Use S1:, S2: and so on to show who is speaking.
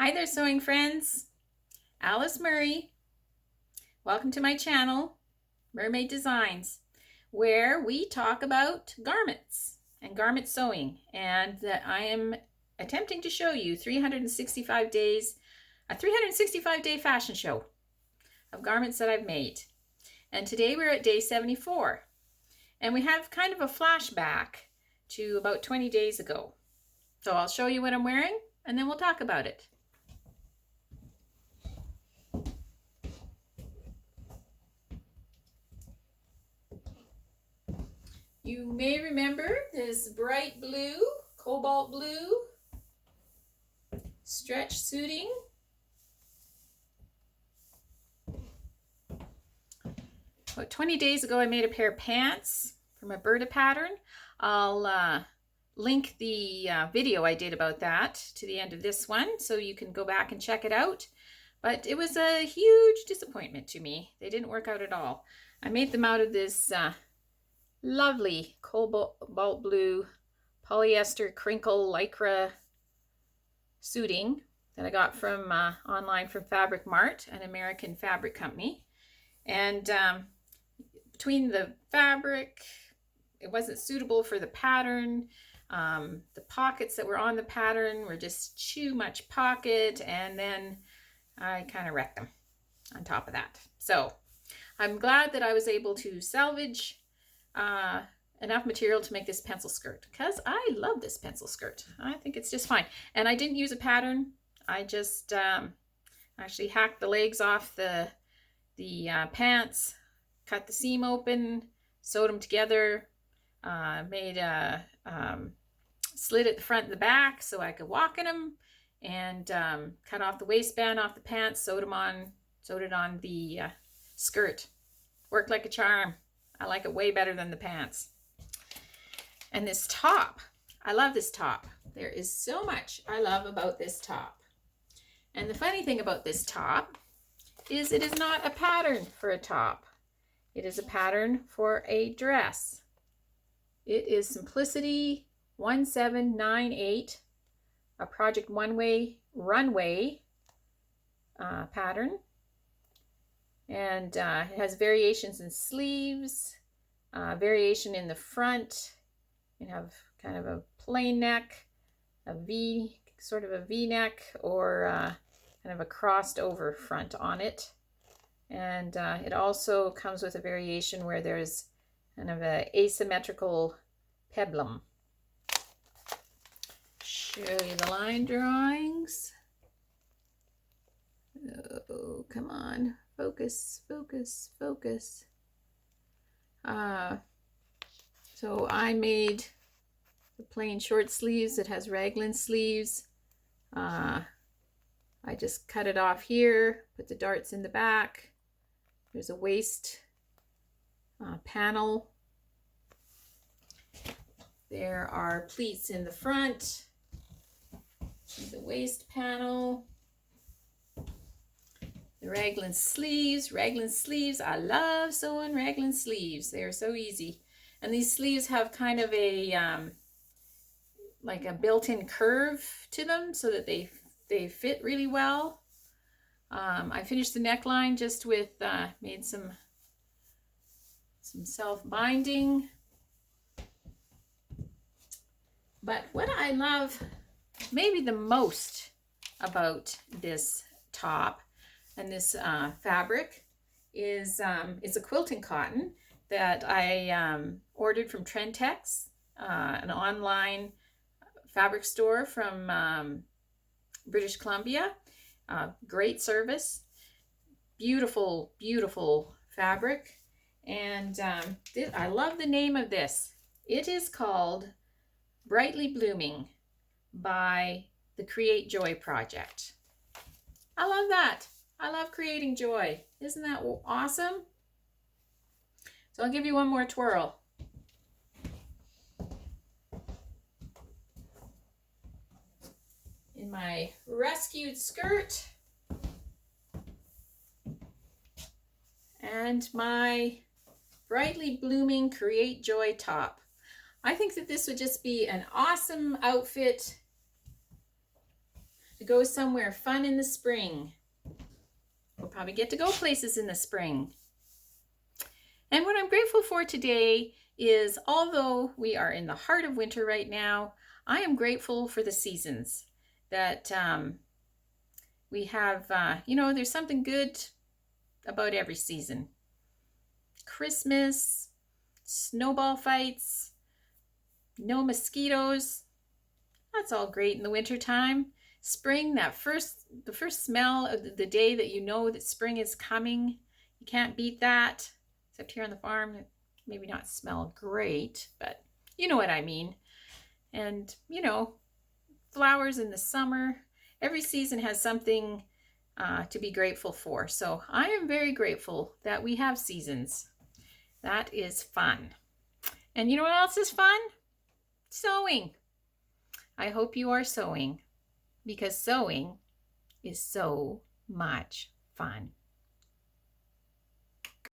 S1: Hi there, sewing friends. Alice Murray. Welcome to my channel, Murr-Made Designs, where we talk about garments and garment sewing. And I am attempting to show you 365 days, a 365-day fashion show of garments that I've made. And today we're at day 74. And we have kind of a flashback to about 20 days ago. So I'll show you what I'm wearing and then we'll talk about it. You may remember this bright blue, cobalt blue, stretch suiting. About 20 days ago I made a pair of pants from a Berta pattern. I'll link the video I did about that to the end of this one so you can go back and check it out. But it was a huge disappointment to me. They didn't work out at all. I made them out of this lovely cobalt blue polyester crinkle lycra suiting that I got from online from Fabric Mart, an American fabric company. And between the fabric, it wasn't suitable for the pattern. The pockets that were on the pattern were just too much pocket, and then I kind of wrecked them on top of that. So I'm glad that I was able to salvage enough material to make this pencil skirt, because I love this pencil skirt. I think it's just fine. And I didn't use a pattern. I just actually hacked the legs off the pants, cut the seam open, sewed them together, made a slit at the front and the back so I could walk in them, and cut off the waistband off the pants, sewed it on the skirt. Worked like a charm. I like it way better than the pants. And this top, I love this top. There is so much I love about this top. And the funny thing about this top is it is not a pattern for a top. It is a pattern for a dress. It is Simplicity 1798, a Project Runway pattern. And it has variations in sleeves, variation in the front. You have kind of a plain neck, sort of a V neck, or kind of a crossed over front on it. And it also comes with a variation where there's kind of an asymmetrical peplum. Show you the line drawings. Oh, come on. Focus, focus, focus. So I made the plain short sleeves. It has raglan sleeves. I just cut it off here, put the darts in the back. There's a waist panel. There are pleats in the front. The waist panel. The raglan sleeves, I love sewing raglan sleeves. They are so easy. And these sleeves have kind of a, like a built-in curve to them so that they fit really well. I finished the neckline just with, made some self-binding. But what I love maybe the most about this top and this fabric is it's a quilting cotton that I ordered from Trend Tex, an online fabric store from British Columbia. Great service, beautiful, beautiful fabric. And I love the name of this. It is called Brightly Blooming by the Create Joy Project. I love that. I love creating joy. Isn't that awesome? So I'll give you one more twirl. In my rescued skirt and my brightly blooming Create Joy top. I think that this would just be an awesome outfit to go somewhere fun in the spring. We'll probably get to go places in the spring. And what I'm grateful for today is, although we are in the heart of winter right now, I am grateful for the seasons that we have. You know, there's something good about every season. Christmas, snowball fights, no mosquitoes. That's all great in the winter time. Spring, the first smell of the day that you know that spring is coming. You can't beat that. Except here on the farm, it maybe not smell great, but you know what I mean. And, you know, flowers in the summer. Every season has something to be grateful for. So I am very grateful that we have seasons. That is fun. And you know what else is fun? Sewing. I hope you are sewing, because sewing is so much fun.